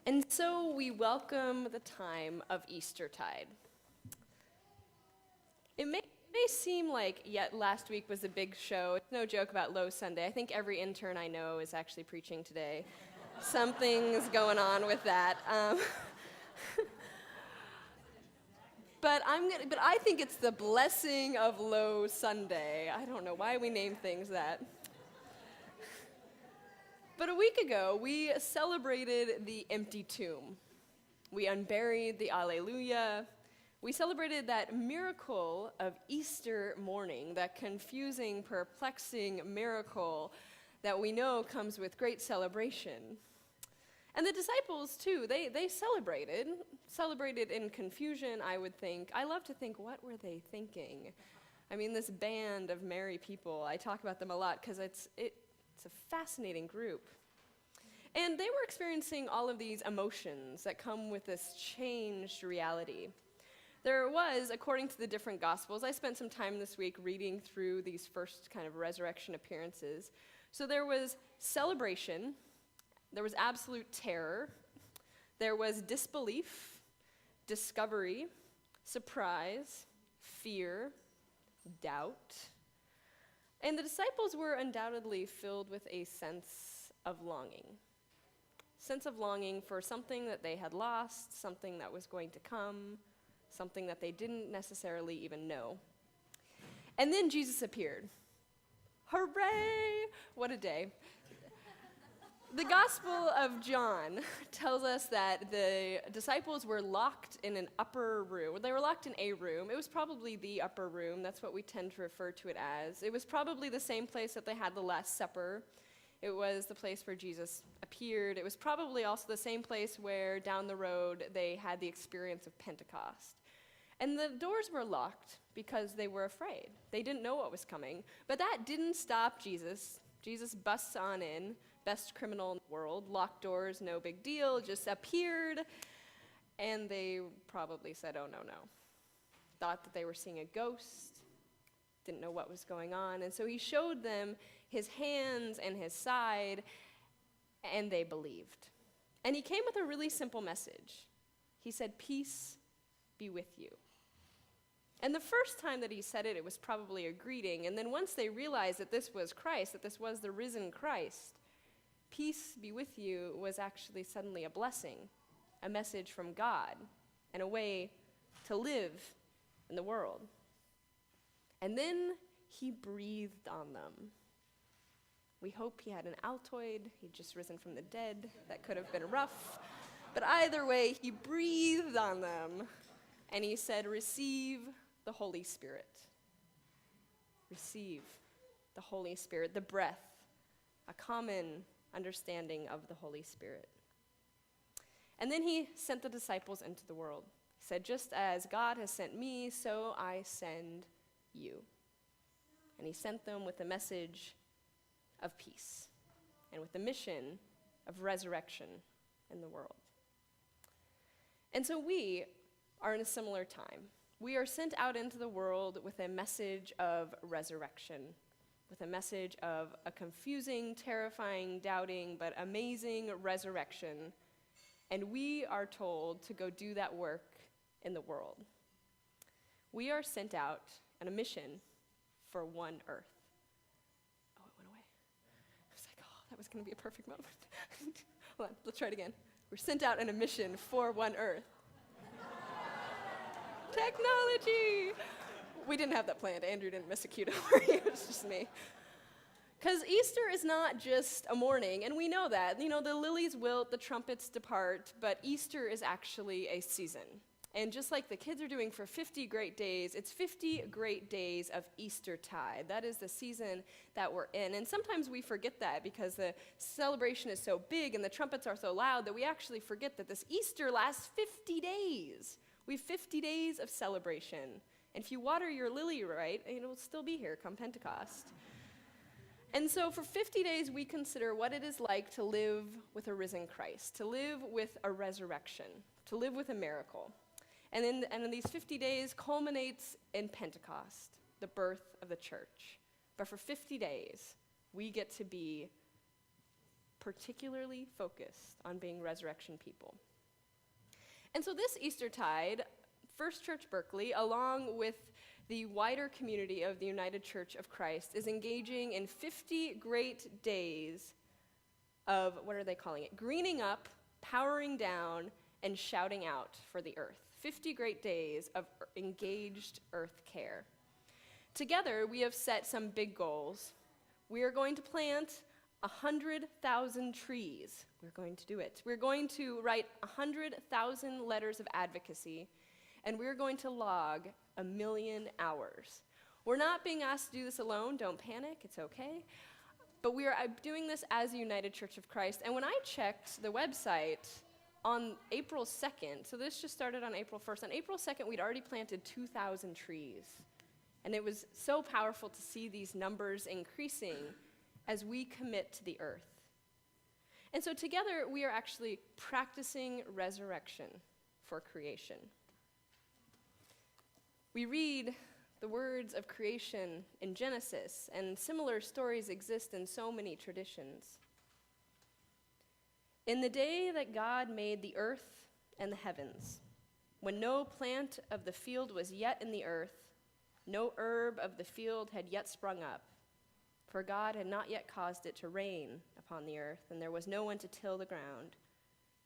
And so we welcome the time of Eastertide. It may seem like yet last week was a big show. It's no joke about Low Sunday. I think every intern I know is actually preaching today. Something's going on with that. But I think it's the blessing of Low Sunday. I don't know why we name things that. But a week ago, we celebrated the empty tomb. We unburied the Alleluia. We celebrated that miracle of Easter morning, that confusing, perplexing miracle that we know comes with great celebration. And the disciples, too, they celebrated in confusion, I would think. I love to think, what were they thinking? I mean, this band of merry people, I talk about them a lot because it's a fascinating group. And they were experiencing all of these emotions that come with this changed reality. There was, according to the different Gospels, I spent some time this week reading through these first kind of resurrection appearances. So there was celebration, there was absolute terror, there was disbelief, discovery, surprise, fear, doubt. And the disciples were undoubtedly filled with a sense of longing. Sense of longing for something that they had lost, something that was going to come, something that they didn't necessarily even know. And then Jesus appeared. Hooray! What a day. The Gospel of John tells us that the disciples were locked in an upper room. They were locked in a room. It was probably the upper room. That's what we tend to refer to it as. It was probably the same place that they had the Last Supper. It was the place where Jesus appeared. It was probably also the same place where down the road they had the experience of Pentecost. And the doors were locked because they were afraid. They didn't know what was coming. But that didn't stop Jesus. Jesus busts on in. Best criminal in the world, locked doors, no big deal, just appeared, and they probably said, oh, no. Thought that they were seeing a ghost, didn't know what was going on, and so he showed them his hands and his side, and they believed. And he came with a really simple message. He said, peace be with you. And the first time that he said it, it was probably a greeting, and then once they realized that this was Christ, that this was the risen Christ, peace be with you was actually suddenly a blessing, a message from God, and a way to live in the world. And then he breathed on them. We hope he had an Altoid. He'd just risen from the dead. That could have been rough. But either way, he breathed on them, and he said, receive the Holy Spirit. Receive the Holy Spirit, the breath, a common understanding of the Holy Spirit. And then he sent the disciples into the world. He said, just as God has sent me, so I send you. And he sent them with a message of peace and with the mission of resurrection in the world. And so we are in a similar time. We are sent out into the world with a message of resurrection, with a message of a confusing, terrifying, doubting, but amazing resurrection. And we are told to go do that work in the world. We are sent out on a mission for one earth. Oh, it went away. I was like, oh, that was going to be a perfect moment. Hold on, let's try it again. We're sent out on a mission for one earth. Technology! We didn't have that planned. Andrew didn't miss a cue, don't worry. It was just me. Because Easter is not just a morning, and we know that. You know, the lilies wilt, the trumpets depart, but Easter is actually a season. And just like the kids are doing for 50 great days, it's 50 great days of Eastertide. That is the season that we're in. And sometimes we forget that because the celebration is so big and the trumpets are so loud that we actually forget that this Easter lasts 50 days. We have 50 days of celebration. And if you water your lily right, it'll still be here come Pentecost. And so for 50 days, we consider what it is like to live with a risen Christ, to live with a resurrection, to live with a miracle. And in these 50 days culminates in Pentecost, the birth of the church. But for 50 days, we get to be particularly focused on being resurrection people. And so this Eastertide, First Church Berkeley, along with the wider community of the United Church of Christ, is engaging in 50 great days of, what are they calling it? Greening up, powering down, and shouting out for the earth. 50 great days of engaged earth care. Together, we have set some big goals. We are going to plant 100,000 trees. We're going to do it. We're going to write 100,000 letters of advocacy, and we're going to log 1 million hours. We're not being asked to do this alone. Don't panic. It's okay. But we are doing this as a United Church of Christ. And when I checked the website on April 2nd, so this just started on April 1st. On April 2nd, we'd already planted 2,000 trees. And it was so powerful to see these numbers increasing as we commit to the earth. And so together, we are actually practicing resurrection for creation. We read the words of creation in Genesis, and similar stories exist in so many traditions. In the day that God made the earth and the heavens, when no plant of the field was yet in the earth, no herb of the field had yet sprung up, for God had not yet caused it to rain upon the earth, and there was no one to till the ground.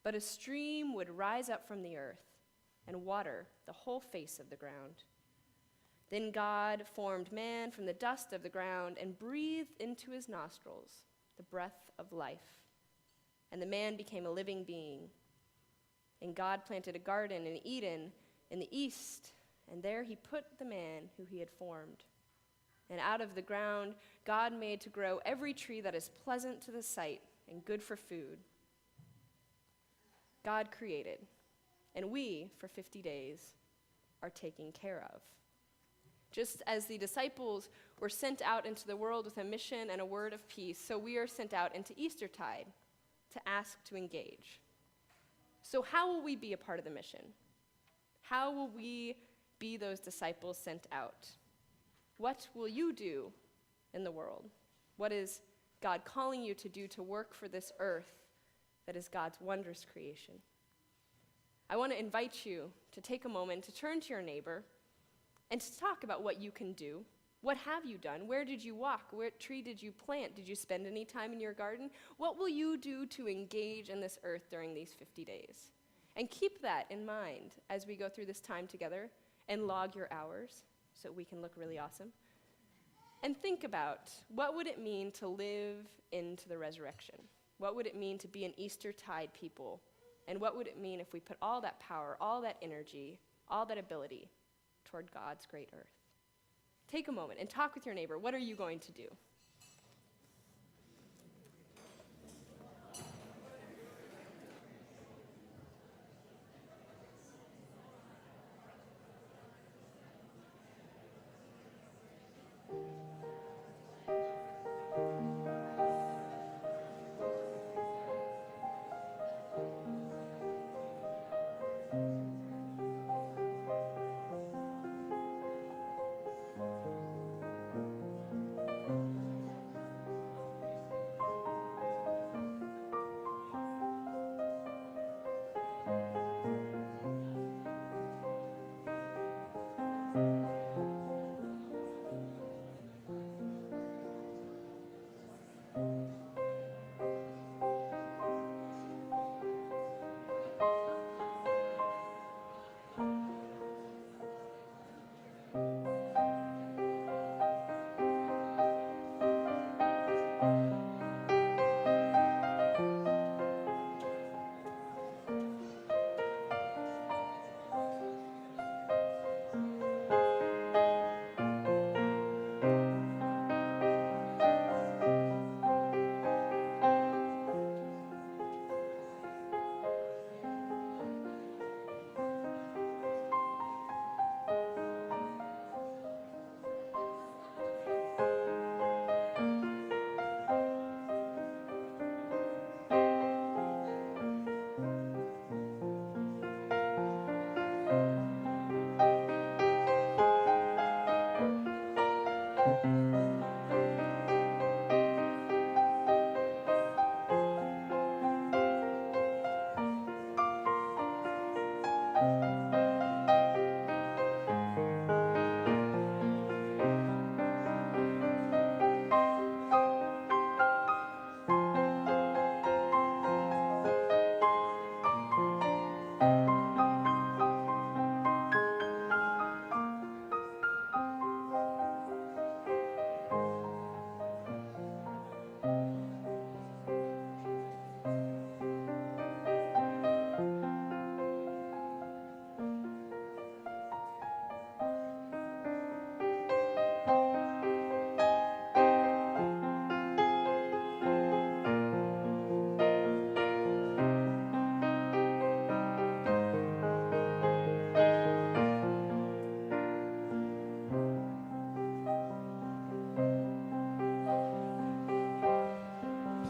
But a stream would rise up from the earth and water the whole face of the ground. Then God formed man from the dust of the ground and breathed into his nostrils the breath of life. And the man became a living being. And God planted a garden in Eden in the east, and there he put the man who he had formed. And out of the ground, God made to grow every tree that is pleasant to the sight and good for food. God created, and we, for 50 days, are taking care of. Just as the disciples were sent out into the world with a mission and a word of peace, so we are sent out into Eastertide to ask to engage. So how will we be a part of the mission? How will we be those disciples sent out? What will you do in the world? What is God calling you to do to work for this earth that is God's wondrous creation? I want to invite you to take a moment to turn to your neighbor and to talk about what you can do. What have you done? Where did you walk? What tree did you plant? Did you spend any time in your garden? What will you do to engage in this earth during these 50 days? And keep that in mind as we go through this time together and log your hours so we can look really awesome. And think about, what would it mean to live into the resurrection? What would it mean to be an Eastertide people? And what would it mean if we put all that power, all that energy, all that ability toward God's great earth? Take a moment and talk with your neighbor. What are you going to do?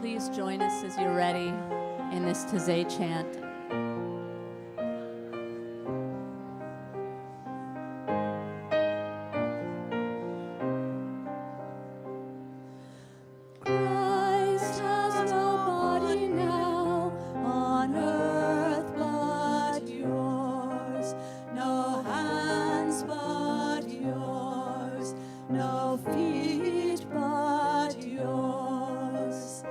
please join us as you're ready in this Taizé chant. Christ has no body now on earth but yours, no hands but yours, no feet but yours.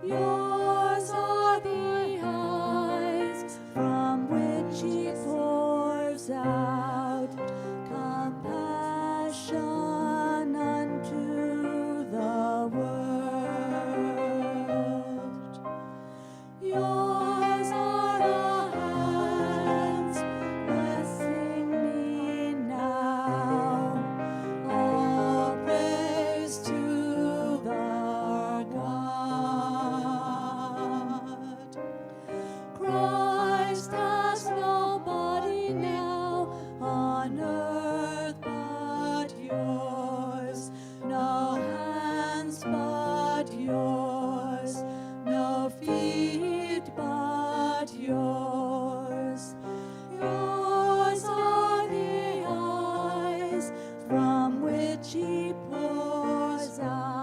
Yours are the eyes from which he pours out compassion unto the world. Yours are the hands blessing me now. All praise to our God. Christ has no body now on earth but yours, no hands but yours, no feet but yours. Yours are the eyes from which he pours out